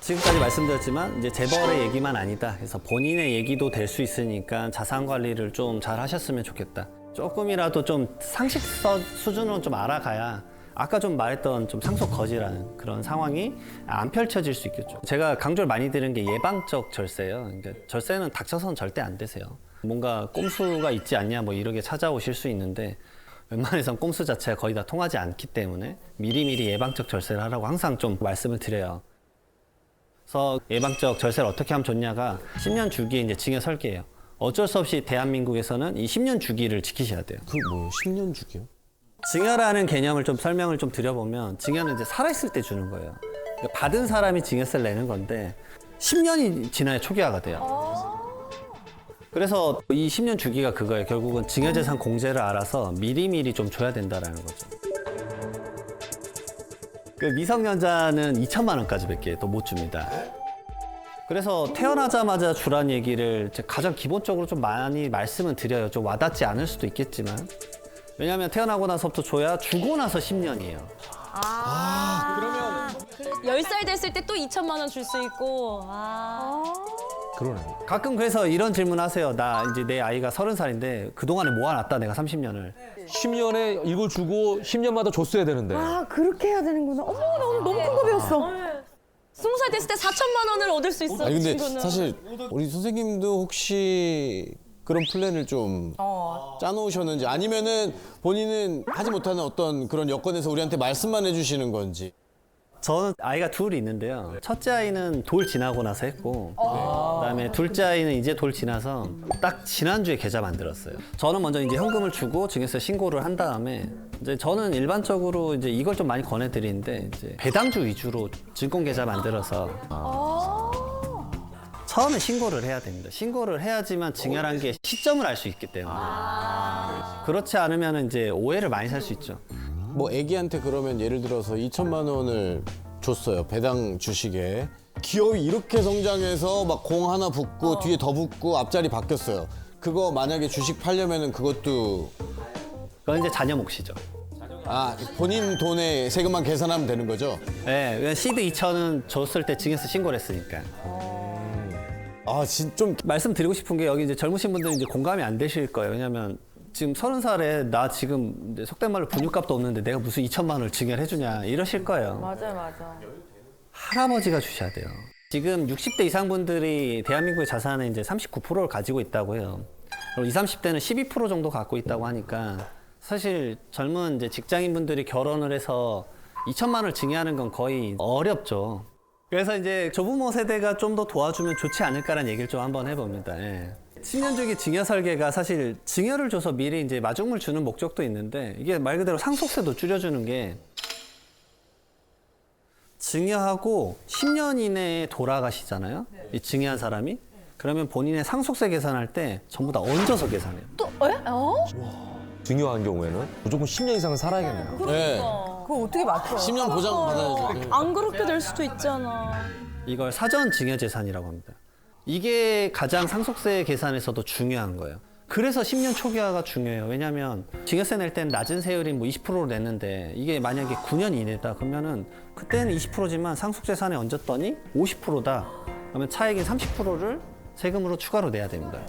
지금까지 말씀드렸지만 이제 재벌의 얘기만 아니다. 그래서 본인의 얘기도 될 수 있으니까 자산 관리를 좀 잘 하셨으면 좋겠다. 조금이라도 좀 상식 수준으로 좀 알아가야 아까 좀 말했던 좀 상속 거지라는 그런 상황이 안 펼쳐질 수 있겠죠. 제가 강조를 많이 드리는 게 예방적 절세예요. 그러니까 절세는 닥쳐서는 절대 안 되세요. 뭔가 꼼수가 있지 않냐 뭐 이렇게 찾아오실 수 있는데 웬만해선 꼼수 자체가 거의 다 통하지 않기 때문에 미리미리 예방적 절세를 하라고 항상 좀 말씀을 드려요. 그래서 예방적 절세를 어떻게 하면 좋냐가 10년 주기에 이제 증여 설계예요. 어쩔 수 없이 대한민국에서는 이 10년 주기를 지키셔야 돼요. 그 뭐예요? 10년 주기요? 증여라는 개념을 좀 설명을 좀 드려보면 증여는 이제 살아있을 때 주는 거예요. 그러니까 받은 사람이 증여세를 내는 건데 10년이 지나야 초기화가 돼요. 그래서 이 10년 주기가 그거예요. 결국은 증여재산 공제를 알아서 미리미리 좀 줘야 된다라는 거죠. 그 미성년자는 2천만 원까지밖에 또 못 줍니다. 그래서 태어나자마자 주란 얘기를 가장 기본적으로 좀 많이 말씀은 드려요. 좀 와닿지 않을 수도 있겠지만. 왜냐하면 태어나고 나서부터 줘야 주고 나서 10년이에요. 그러면 10살 됐을 때 또 2천만 원 줄 수 있고. 그러네. 가끔 그래서 이런 질문 하세요. 나 이제 내 아이가 30살인데 그동안에 모아놨다 내가 30년을. 10년에 이걸 주고 10년마다 줬어야 되는데. 아, 그렇게 해야 되는구나. 어머, 나 오늘 너무 큰 거 배웠어. 20살 됐을 때 4천만 원을 얻을 수 있어. 아니 근데 친구는. 사실 우리 선생님도 혹시 그런 플랜을 좀 짜놓으셨는지 아니면은 본인은 하지 못하는 어떤 그런 여건에서 우리한테 말씀만 해주시는 건지. 저는 아이가 둘이 있는데요. 첫째 아이는 돌 지나고 나서 했고 그다음에 둘째 아이는 이제 돌 지나서 딱 지난주에 계좌 만들었어요. 저는 먼저 이제 현금을 주고 증여세 신고를 한 다음에 이제 저는 일반적으로 이제 이걸 좀 많이 권해드리는데 이제 배당주 위주로 증권 계좌 만들어서 처음에 신고를 해야 됩니다. 신고를 해야지만 증여란 게 시점을 알 수 있기 때문에 그렇지 않으면 이제 오해를 많이 살 수 있죠. 뭐 애기한테 그러면 예를 들어서 2천만 원을 줬어요. 배당 주식에. 기업이 이렇게 성장해서 막 공 하나 붙고 뒤에 더 붙고 앞자리 바뀌었어요. 그거 만약에 주식 팔려면은 그것도 그건 이제 자녀 몫이죠. 아 본인 돈에 세금만 계산하면 되는 거죠? 네, 시드 2천은 줬을 때 증여세 신고를 했으니까. 아 진짜 좀 말씀드리고 싶은 게 여기 이제 젊으신 분들은 이제 공감이 안 되실 거예요. 왜냐면 지금 30살에 나 지금 속된 말로 분유값도 없는데 내가 무슨 2천만 원을 증여를 해주냐 이러실 거예요. 맞아. 할아버지가 주셔야 돼요. 지금 60대 이상 분들이 대한민국의 자산의 이제 39%를 가지고 있다고 해요. 그리고 20, 30대는 12% 정도 갖고 있다고 하니까 사실 젊은 이제 직장인 분들이 결혼을 해서 2천만 원을 증여하는 건 거의 어렵죠. 그래서 이제 조부모 세대가 좀 더 도와주면 좋지 않을까라는 얘기를 좀 한번 해봅니다. 예. 10년 주기 증여 설계가 사실 증여를 줘서 미리 이제 마중물 주는 목적도 있는데 이게 말 그대로 상속세도 줄여주는 게 증여하고 10년 이내에 돌아가시잖아요. 이 증여한 사람이. 그러면 본인의 상속세 계산할 때 전부 다 얹어서 계산해요. 중요한 경우에는 무조건 10년 이상은 살아야겠네요. 네. 그거 어떻게 맞춰? 10년 보장 받아야죠. 안 그렇게 될 수도 있잖아. 이걸 사전 증여 재산이라고 합니다. 이게 가장 상속세 계산에서도 중요한 거예요. 그래서 10년 초기화가 중요해요. 왜냐하면 증여세 낼 때는 낮은 세율인 뭐 20%를 냈는데 이게 만약에 9년 이내다 그러면은 그때는 20%지만 상속재산에 얹었더니 50%다. 그러면 차액인 30%를 세금으로 추가로 내야 됩니다.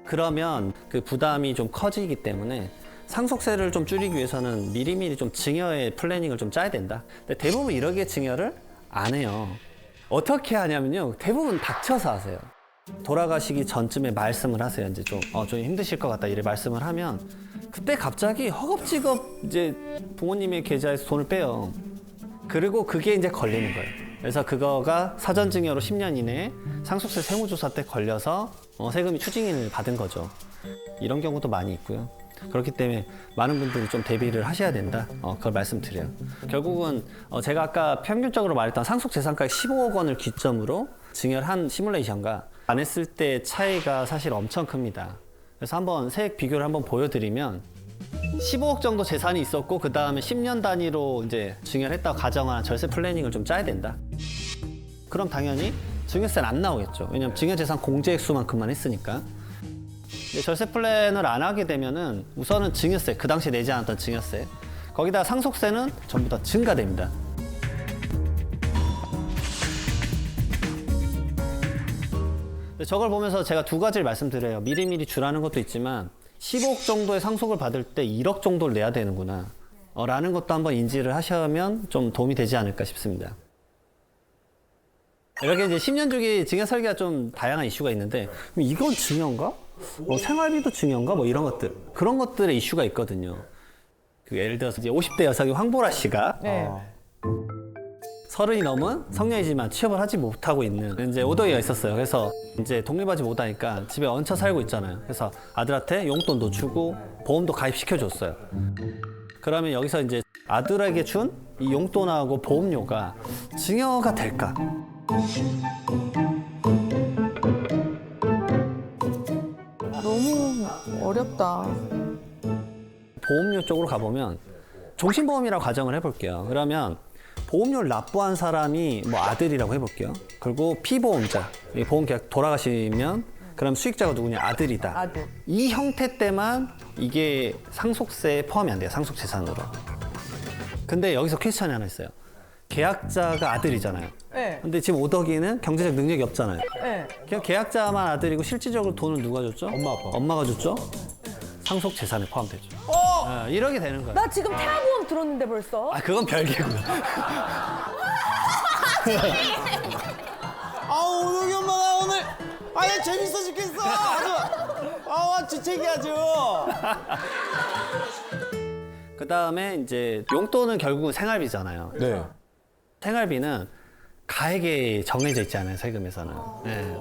그러면 그 부담이 좀 커지기 때문에 상속세를 좀 줄이기 위해서는 미리미리 좀 증여의 플래닝을 좀 짜야 된다. 근데 대부분 이러기에 증여를 안 해요. 어떻게 하냐면요. 대부분 닥쳐서 하세요. 돌아가시기 전쯤에 말씀을 하세요. 이제 좀 힘드실 것 같다. 이래 말씀을 하면 그때 갑자기 허겁지겁 이제 부모님의 계좌에서 돈을 빼요. 그리고 그게 이제 걸리는 거예요. 그래서 그거가 사전증여로 10년 이내에 상속세 세무조사 때 걸려서 세금이 추징을 받은 거죠. 이런 경우도 많이 있고요. 그렇기 때문에 많은 분들이 좀 대비를 하셔야 된다. 그걸 말씀드려요. 결국은 제가 아까 평균적으로 말했던 상속재산가액 15억 원을 기점으로 증여를 한 시뮬레이션과 안 했을 때 차이가 사실 엄청 큽니다. 그래서 한번 세액 비교를 한번 보여드리면 15억 정도 재산이 있었고 그 다음에 10년 단위로 이제 증여를 했다고 가정한 절세 플래닝을 좀 짜야 된다. 그럼 당연히 증여세는 안 나오겠죠. 왜냐하면 증여재산 공제액수만큼만 했으니까. 근데 절세 플랜을 안 하게 되면은 우선은 증여세, 그 당시 내지 않았던 증여세, 거기다 상속세는 전부 다 증가됩니다. 근데 저걸 보면서 제가 두 가지를 말씀드려요. 미리미리 주라는 것도 있지만 15억 정도의 상속을 받을 때 1억 정도를 내야 되는구나. 라는 것도 한번 인지를 하시면 좀 도움이 되지 않을까 싶습니다. 이렇게 이제 10년 주기 증여 설계가 좀 다양한 이슈가 있는데 그럼 이건 증여인가? 생활비도 증여인가? 뭐 이런 것들. 그런 것들의 이슈가 있거든요. 예를 들어서 이제 50대 여성이 황보라 씨가 네. 30이 넘은 성년이지만 취업을 하지 못하고 있는 이제 오더기가 있었어요. 그래서 이제 독립하지 못하니까 집에 얹혀 살고 있잖아요. 그래서 아들한테 용돈도 주고 보험도 가입시켜줬어요. 그러면 여기서 이제 아들에게 준 이 용돈하고 보험료가 증여가 될까? 너무 어렵다. 보험료 쪽으로 가보면 종신보험이라고 가정을 해볼게요. 그러면 보험료를 납부한 사람이 뭐 아들이라고 해볼게요. 그리고 피보험자, 이 보험계약 돌아가시면 그럼 수익자가 누구냐? 아들이다. 아들. 이 형태 때만 이게 상속세에 포함이 안 돼요. 상속재산으로. 근데 여기서 퀘스천이 하나 있어요. 계약자가 아들이잖아요. 네. 근데 지금 오덕이는 경제적 능력이 없잖아요. 네. 그냥 계약자만 아들이고 실질적으로 돈은 누가 줬죠? 엄마, 아빠. 엄마가 줬죠? 상속재산에 포함되죠. 이렇게 되는 거예요. 나 지금 태아보험 들었는데 벌써. 아, 그건 별개고요. 아우 오동이 엄마 나 오늘 아야 재밌어 죽겠어. 아주 아와 주책이 아주. 그 다음에 이제 용돈은 결국은 생활비잖아요. 네. 생활비는 가액에 정해져 있지 않아요, 세금에서는. 네.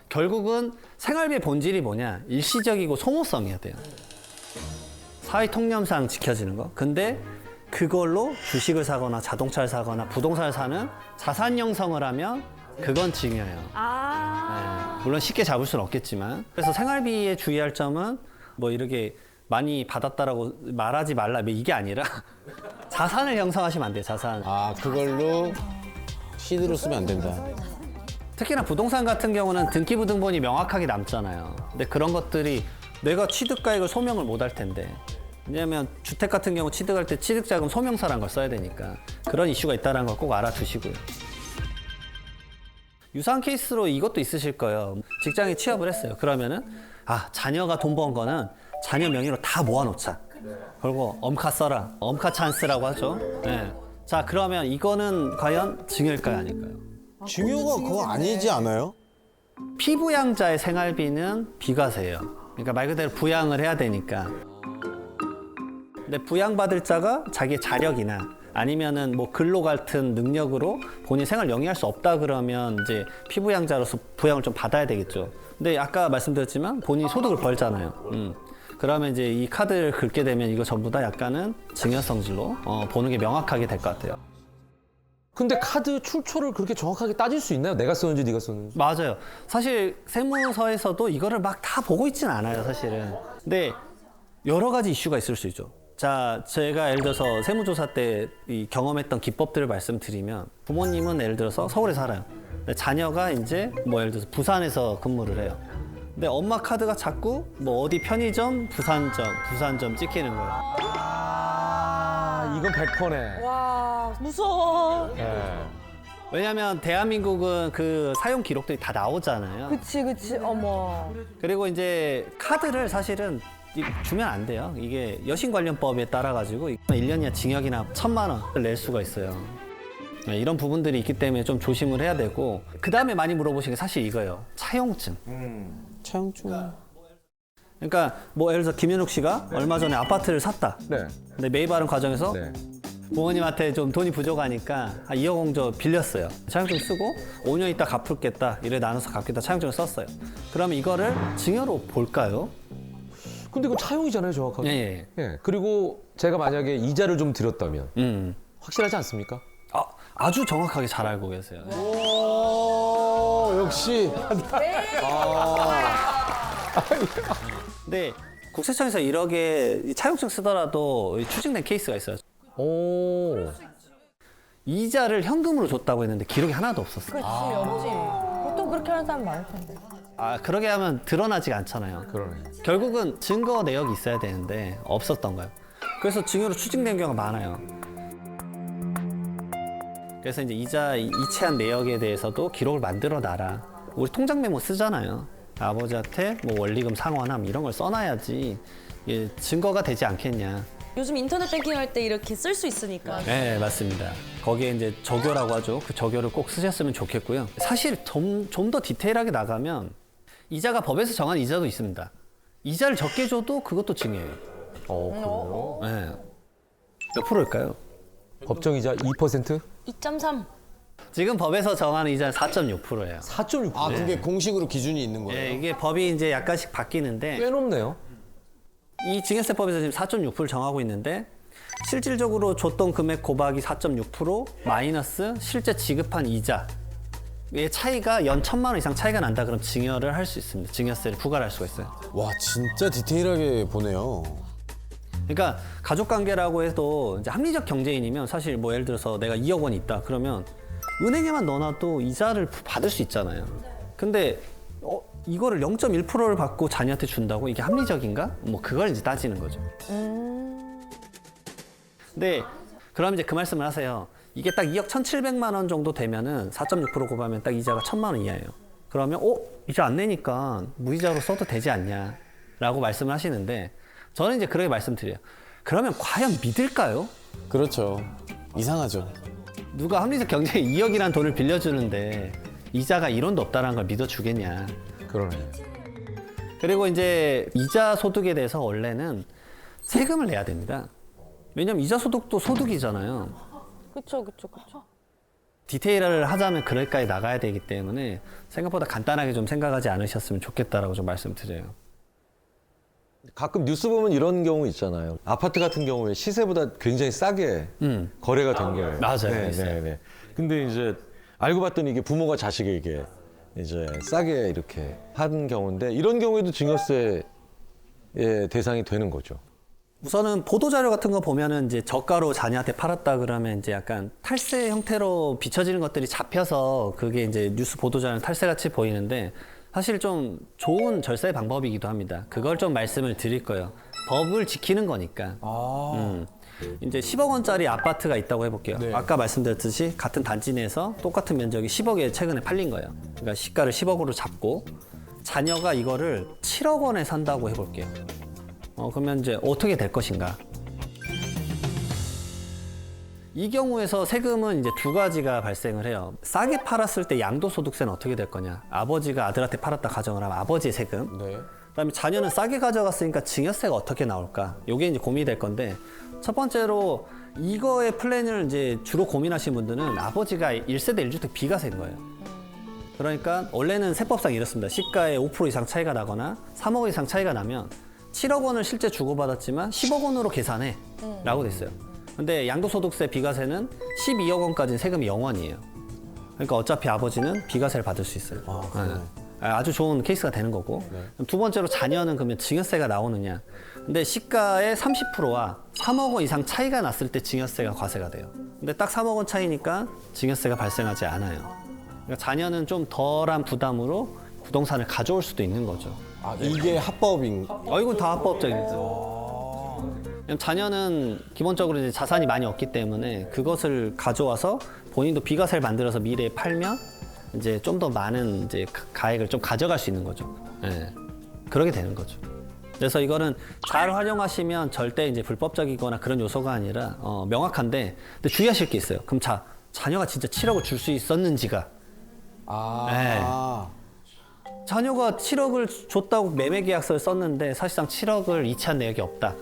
결국은 생활비의 본질이 뭐냐? 일시적이고 소모성이어야 돼요. 사회 통념상 지켜지는 거. 근데 그걸로 주식을 사거나 자동차를 사거나 부동산을 사는 자산 형성을 하면 그건 증여예요. 네. 물론 쉽게 잡을 수는 없겠지만. 그래서 생활비에 주의할 점은 뭐 이렇게 많이 받았다라고 말하지 말라 이게 아니라 자산을 형성하시면 안 돼요, 자산. 아 그걸로 시드로 쓰면 안 된다. 특히나 부동산 같은 경우는 등기부등본이 명확하게 남잖아요. 근데 그런 것들이 내가 취득가액을 소명을 못 할 텐데. 왜냐하면 주택 같은 경우 취득할 때 취득자금 소명서라는 걸 써야 되니까 그런 이슈가 있다는 걸 꼭 알아두시고요. 유사한 케이스로 이것도 있으실 거예요. 직장에 취업을 했어요. 그러면은 자녀가 돈 번 거는 자녀 명의로 다 모아놓자. 그리고 엄카 써라. 엄카 찬스라고 하죠. 네. 자, 그러면 이거는 과연 증여일까요, 아닐까요? 증여가 그거 아니지 않아요? 피부양자의 생활비는 비과세예요. 그러니까 말 그대로 부양을 해야 되니까. 근데 부양받을 자가 자기의 자력이나 아니면은 뭐 근로 같은 능력으로 본인 생활 영위할 수 없다 그러면 이제 피부양자로서 부양을 좀 받아야 되겠죠. 근데 아까 말씀드렸지만 본인이 소득을 벌잖아요. 그러면 이제 이 카드를 긁게 되면 이거 전부 다 약간은 증여성질로 보는 게 명확하게 될 것 같아요. 근데 카드 출처를 그렇게 정확하게 따질 수 있나요? 내가 썼는지 네가 썼는지. 맞아요. 사실 세무서에서도 이거를 막 다 보고 있지는 않아요, 사실은. 근데 여러 가지 이슈가 있을 수 있죠. 자, 제가 예를 들어서 세무조사 때 이 경험했던 기법들을 말씀드리면 부모님은 예를 들어서 서울에 살아요. 근데 자녀가 이제 뭐 예를 들어서 부산에서 근무를 해요. 근데 엄마 카드가 자꾸 뭐 어디 편의점, 부산점 찍히는 거예요. 이건 100%네. 와 무서워. 왜냐하면 대한민국은 그 사용 기록들이 다 나오잖아요. 그치 어머. 그리고 이제 카드를 사실은 주면 안 돼요. 이게 여신관련법에 따라 가지고 1년 이하 징역이나 1,000만 원을 낼 수가 있어요. 이런 부분들이 있기 때문에 좀 조심을 해야 되고 그 다음에 많이 물어보시는 게 사실 이거예요. 차용증. 차용증. 그러니까 뭐 예를 들어서 김현욱 씨가 얼마 전에 아파트를 샀다. 네. 근데 매입하는 과정에서 네. 부모님한테 좀 돈이 부족하니까 2억 원 정도 빌렸어요. 차용증 쓰고 5년 있다 갚을겠다. 이래 나눠서 갚겠다. 차용증을 썼어요. 그러면 이거를 증여로 볼까요? 근데 이건 차용이잖아요, 정확하게. 예. 예. 그리고 제가 만약에 이자를 좀 드렸다면 확실하지 않습니까? 아주 정확하게 잘 알고 계세요. 오 역시. 근데 국세청에서 1억에 차용증 쓰더라도 추징된 케이스가 있어요. 오. 이자를 현금으로 줬다고 했는데 기록이 하나도 없었어요. 그렇지 없지. 보통 그렇게 하는 사람 많을 텐데. 그러게 하면 드러나지가 않잖아요. 그러네. 결국은 증거 내역이 있어야 되는데 없었던 거예요. 그래서 증여로 추징된 경우가 많아요. 그래서 이제 이자 이체한 내역에 대해서도 기록을 만들어 놔라. 우리 통장 메모 쓰잖아요. 아버지한테 뭐 원리금 상환함 이런 걸 써놔야지 이게 증거가 되지 않겠냐. 요즘 인터넷 뱅킹 할 때 이렇게 쓸 수 있으니까. 네, 맞습니다. 거기에 이제 적요라고 하죠. 그 적요를 꼭 쓰셨으면 좋겠고요. 사실 좀 더 디테일하게 나가면 이자가 법에서 정한 이자도 있습니다. 이자를 적게 줘도 그것도 증여예요. 네. 몇 프로일까요? 법정이자 2%? 2.3. 지금 법에서 정하는 이자는 4.6%예요. 4.6%. 아 그게 공식으로 기준이 있는 거예요? 네, 이게 법이 이제 약간씩 바뀌는데 꽤 높네요. 이 증여세법에서 지금 4.6%를 정하고 있는데 실질적으로 줬던 금액 곱하기 4.6% 마이너스 실제 지급한 이자의 차이가 연 1,000만 원 이상 차이가 난다 그럼 증여를 할 수 있습니다. 증여세를 부과할 수가 있어요. 와 진짜 디테일하게 보네요. 그러니까 가족 관계라고 해도 이제 합리적 경제인이면 사실 뭐 예를 들어서 내가 2억 원 있다 그러면 은행에만 넣어놔도 이자를 받을 수 있잖아요. 근데 이거를 0.1%를 받고 자녀한테 준다고 이게 합리적인가? 뭐 그걸 이제 따지는 거죠. 근데 그럼 이제 그 말씀을 하세요. 이게 딱 2억 1,700만 원 정도 되면은 4.6% 곱하면 딱 이자가 1,000만 원 이하예요. 그러면 이자 안 내니까 무이자로 써도 되지 않냐라고 말씀을 하시는데 저는 이제 그렇게 말씀드려요. 그러면 과연 믿을까요? 그렇죠. 이상하죠. 누가 합리적 경제에 2억이라는 돈을 빌려주는데 이자가 1원도 없다는 걸 믿어주겠냐. 그러네. 그리고 이제 이자 소득에 대해서 원래는 세금을 내야 됩니다. 왜냐면 이자 소득도 소득이잖아요. 그쵸, 그쵸, 그쵸. 디테일을 하자면 그럴까지 나가야 되기 때문에 생각보다 간단하게 좀 생각하지 않으셨으면 좋겠다라고 좀 말씀드려요. 가끔 뉴스 보면 이런 경우 있잖아요. 아파트 같은 경우에 시세보다 굉장히 싸게 거래가 된 게. 맞아요. 네. 근데 이제 알고 봤더니 이게 부모가 자식에게 이제 싸게 이렇게 한 경우인데 이런 경우에도 증여세의 대상이 되는 거죠. 우선은 보도자료 같은 거 보면은 이제 저가로 자녀한테 팔았다 그러면 이제 약간 탈세 형태로 비춰지는 것들이 잡혀서 그게 이제 뉴스 보도자료는 탈세같이 보이는데 사실 좀 좋은 절세 방법이기도 합니다. 그걸 좀 말씀을 드릴 거예요. 법을 지키는 거니까. 이제 10억 원짜리 아파트가 있다고 해볼게요. 네. 아까 말씀드렸듯이 같은 단지 내에서 똑같은 면적이 10억에 최근에 팔린 거예요. 그러니까 시가를 10억으로 잡고 자녀가 이거를 7억 원에 산다고 해볼게요. 그러면 이제 어떻게 될 것인가? 이 경우에서 세금은 이제 두 가지가 발생을 해요. 싸게 팔았을 때 양도소득세는 어떻게 될 거냐? 아버지가 아들한테 팔았다 가정을 하면 아버지의 세금. 네. 그다음에 자녀는 싸게 가져갔으니까 증여세가 어떻게 나올까? 이게 이제 고민이 될 건데 첫 번째로 이거의 플랜을 이제 주로 고민하시는 분들은 아버지가 1세대 1주택 비과세인 거예요. 그러니까 원래는 세법상 이렇습니다. 시가의 5% 이상 차이가 나거나 3억 이상 차이가 나면 7억 원을 실제 주고받았지만 10억 원으로 계산해 라고 돼 있어요. 근데 양도소득세 비과세는 12억 원까지는 세금이 0원이에요. 그러니까 어차피 아버지는 비과세를 받을 수 있어요. 아주 좋은 케이스가 되는 거고. 두 번째로 자녀는 그러면 증여세가 나오느냐. 근데 시가의 30%와 3억 원 이상 차이가 났을 때 증여세가 과세가 돼요. 근데 딱 3억 원 차이니까 증여세가 발생하지 않아요. 그러니까 자녀는 좀 덜한 부담으로 부동산을 가져올 수도 있는 거죠. 아 이게 합법인. 이건 다 합법적이죠. 자녀는 기본적으로 이제 자산이 많이 없기 때문에 그것을 가져와서 본인도 비과세를 만들어서 미래에 팔면 이제 좀 더 많은 이제 가액을 좀 가져갈 수 있는 거죠. 예. 그러게 되는 거죠. 그래서 이거는 잘 활용하시면 절대 이제 불법적이거나 그런 요소가 아니라 명확한데 근데 주의하실 게 있어요. 그럼 자녀가 진짜 7억을 줄 수 있었는지가. 자녀가 7억을 줬다고 매매 계약서를 썼는데 사실상 7억을 이체한 내역이 없다.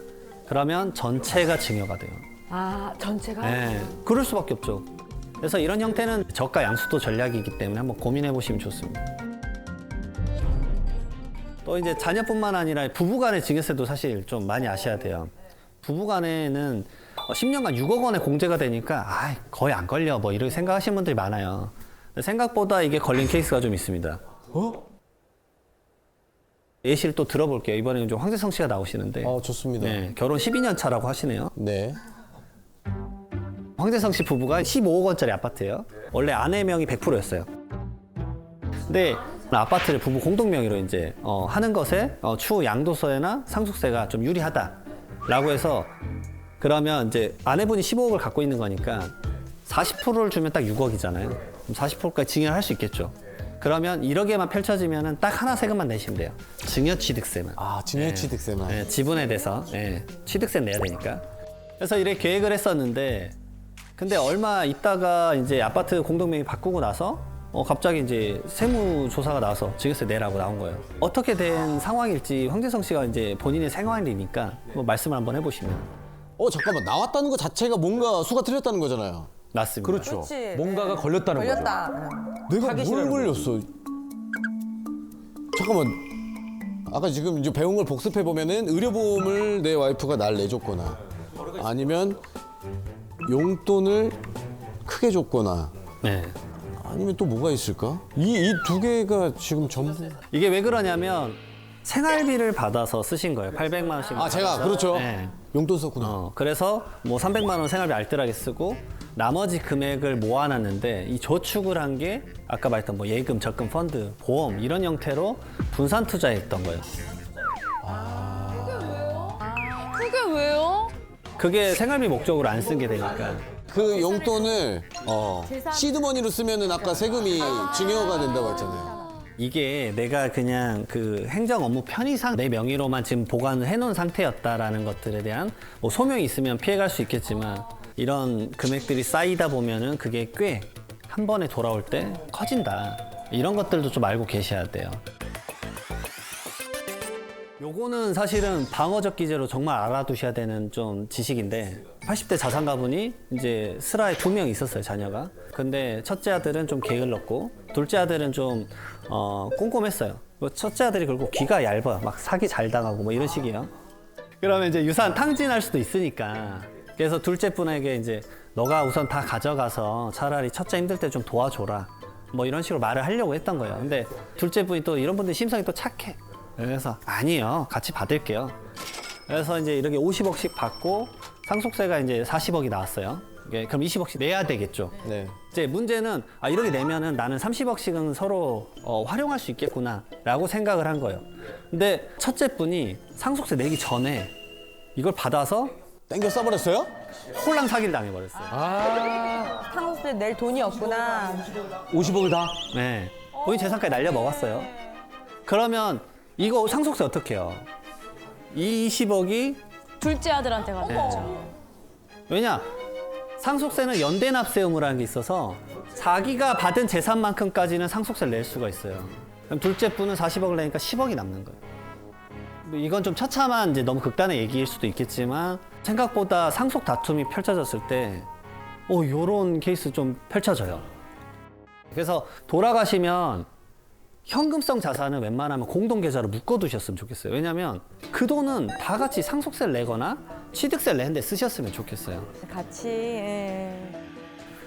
그러면 전체가 증여가 돼요. 아, 전체가? 네, 그럴 수밖에 없죠. 그래서 이런 형태는 저가 양수도 전략이기 때문에 한번 고민해 보시면 좋습니다. 또 이제 자녀뿐만 아니라 부부간의 증여세도 사실 좀 많이 아셔야 돼요. 부부간에는 10년간 6억 원의 공제가 되니까 거의 안 걸려 뭐 이렇게 생각하시는 분들이 많아요. 생각보다 이게 걸린 케이스가 좀 있습니다. 예시를 또 들어볼게요. 이번에는 좀 황재성 씨가 나오시는데. 좋습니다. 네, 결혼 12년 차라고 하시네요. 네. 황재성 씨 부부가 15억 원짜리 아파트예요. 원래 아내 명의 100%였어요. 근데 아파트를 부부 공동 명의로 이제 하는 것에 추후 양도세나 상속세가 좀 유리하다라고 해서 그러면 이제 아내분이 15억을 갖고 있는 거니까 40%를 주면 딱 6억이잖아요. 그럼 40%까지 증여를 할 수 있겠죠. 그러면 1억에만 펼쳐지면은 딱 하나 세금만 내시면 돼요. 증여취득세만. 아, 증여취득세만. 네, 지분에 대해서 취득세 내야 되니까. 그래서 이렇게 계획을 했었는데, 근데 얼마 있다가 이제 아파트 공동명의 바꾸고 나서 갑자기 이제 세무조사가 나와서 증여세 내라고 나온 거예요. 어떻게 된 상황일지 황재성 씨가 이제 본인의 생활이니까 뭐 말씀을 한번 해보시면. 잠깐만. 나왔다는 것 자체가 뭔가 수가 틀렸다는 거잖아요. 맞습니다. 그렇죠. 뭔가가 걸렸다는 거죠. 내가 뭘 걸렸어? 잠깐만. 아까 지금 이제 배운 걸 복습해 보면은 의료보험을 내 와이프가 날 내줬거나 아니면 용돈을 크게 줬거나 네. 아니면 또 뭐가 있을까? 이 두 개가 지금 전부. 이게 왜 그러냐면 생활비를 받아서 쓰신 거예요. 800만 원씩. 아, 제가 그렇죠. 네. 용돈 썼구나. 그래서 뭐 300만 원 생활비 알뜰하게 쓰고 나머지 금액을 모아놨는데 이 저축을 한 게 아까 말했던 뭐 예금, 적금, 펀드, 보험 이런 형태로 분산 투자했던 거예요. 그게 왜요? 그게 생활비 목적으로 안 쓴 게 되니까. 그 용돈을 시드머니로 쓰면은 아까 세금이 증여가 된다고 했잖아요. 이게 내가 그냥 그 행정 업무 편의상 내 명의로만 지금 보관을 해놓은 상태였다라는 것들에 대한 뭐 소명이 있으면 피해갈 수 있겠지만 이런 금액들이 쌓이다 보면은 그게 꽤 한 번에 돌아올 때 커진다. 이런 것들도 좀 알고 계셔야 돼요. 요거는 사실은 방어적 기제로 정말 알아두셔야 되는 좀 지식인데 80대 자산가분이 이제 슬하에 2명 있었어요, 자녀가. 근데 첫째 아들은 좀 게을렀고 둘째 아들은 좀 꼼꼼했어요. 첫째 아들이 그리고 귀가 얇아. 막 사기 잘 당하고 뭐 이런 식이에요. 그러면 이제 유산 탕진할 수도 있으니까. 그래서 둘째 분에게 이제 너가 우선 다 가져가서 차라리 첫째 힘들 때 좀 도와줘라. 뭐 이런 식으로 말을 하려고 했던 거예요. 근데 둘째 분이 또 이런 분들 심성이 또 착해. 그래서 아니요, 같이 받을게요. 그래서 이제 이렇게 50억씩 받고 상속세가 이제 40억이 나왔어요. 그럼 20억씩 내야 되겠죠. 네. 이제 문제는 이렇게 내면은 나는 30억씩은 서로 활용할 수 있겠구나라고 생각을 한 거예요. 근데 첫째 분이 상속세 내기 전에 이걸 받아서 땡겨 써버렸어요? 홀랑 사기를 당해버렸어요. 상속세 낼 돈이 없구나. 50억을 다? 네. 본인 재산까지 날려 먹었어요. 그러면 이거 상속세 어떻게 해요? 이 20억이 둘째 아들한테 가겠죠. 왜냐? 상속세는 연대납세 의무라는 게 있어서 자기가 받은 재산만큼까지는 상속세를 낼 수가 있어요. 그럼 둘째 분은 40억을 내니까 10억이 남는 거예요. 이건 좀 처참한 이제 너무 극단의 얘기일 수도 있겠지만 생각보다 상속 다툼이 펼쳐졌을 때 요런 케이스 좀 펼쳐져요. 그래서 돌아가시면 현금성 자산은 웬만하면 공동계좌로 묶어두셨으면 좋겠어요. 왜냐하면 그 돈은 다 같이 상속세를 내거나 취득세를 내는데 쓰셨으면 좋겠어요. 같이. 예.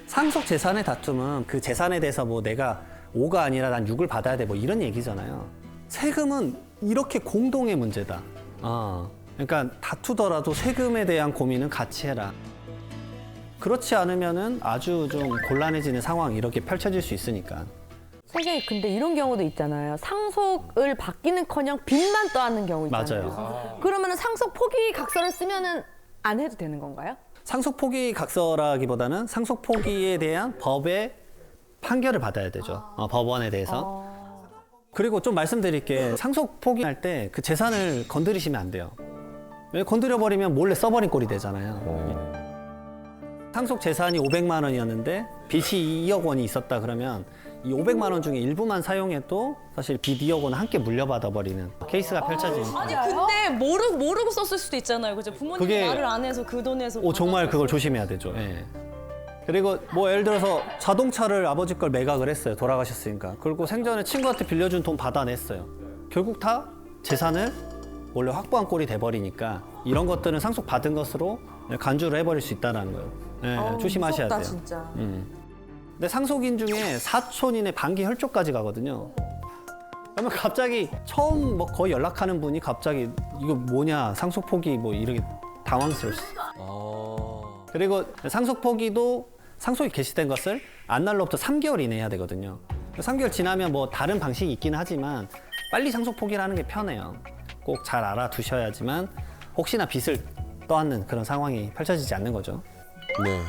상속 재산의 다툼은 그 재산에 대해서 뭐 내가 5가 아니라 난 6을 받아야 돼 뭐 이런 얘기잖아요. 세금은 이렇게 공동의 문제다. 그러니까 다투더라도 세금에 대한 고민은 같이 해라. 그렇지 않으면은 아주 좀 곤란해지는 상황이 이렇게 펼쳐질 수 있으니까. 선생님, 근데 이런 경우도 있잖아요. 상속을 받기는커녕 빚만 떠안는 경우 있잖아요. 맞아요. 그러면은 상속 포기 각서를 쓰면은 안 해도 되는 건가요? 상속 포기 각서라기보다는 상속 포기에 대한 법의 판결을 받아야 되죠. 법원에 대해서. 그리고 좀 말씀드릴게 상속 포기할 때 그 재산을 건드리시면 안 돼요. 왜 건드려버리면 몰래 써버린 꼴이 되잖아요. 상속 재산이 500만 원이었는데 빚이 2억 원이 있었다 그러면 이 500만 원 중에 일부만 사용해도 사실 빚 2억 원을 함께 물려받아 버리는 케이스가 펼쳐지니까. 아니 근데 모르고 썼을 수도 있잖아요. 그죠? 부모님 그게- 말을 안 해서 그 돈에서 정말 받아서. 그걸 조심해야 되죠. 예. 그리고 뭐 예를 들어서 자동차를 아버지 걸 매각을 했어요. 돌아가셨으니까. 그리고 생전에 친구한테 빌려준 돈 받아냈어요. 결국 다 재산을 원래 확보한 꼴이 돼버리니까 이런 것들은 상속 받은 것으로 간주를 해버릴 수 있다는 거예요. 예, 조심하셔야 돼요. 진짜. 근데 상속인 중에 사촌인의 반기 혈족까지 가거든요. 그러면 갑자기 처음 뭐 거의 연락하는 분이 갑자기 이거 뭐냐 상속 포기 뭐 이렇게 당황스러울 수 있어요. 그리고 상속 포기도 상속이 개시된 것을 안날로부터 3개월 이내 해야 되거든요. 3개월 지나면 뭐 다른 방식이 있긴 하지만 빨리 상속 포기를 하는 게 편해요. 꼭 잘 알아두셔야지만 혹시나 빚을 떠안는 그런 상황이 펼쳐지지 않는 거죠. 네.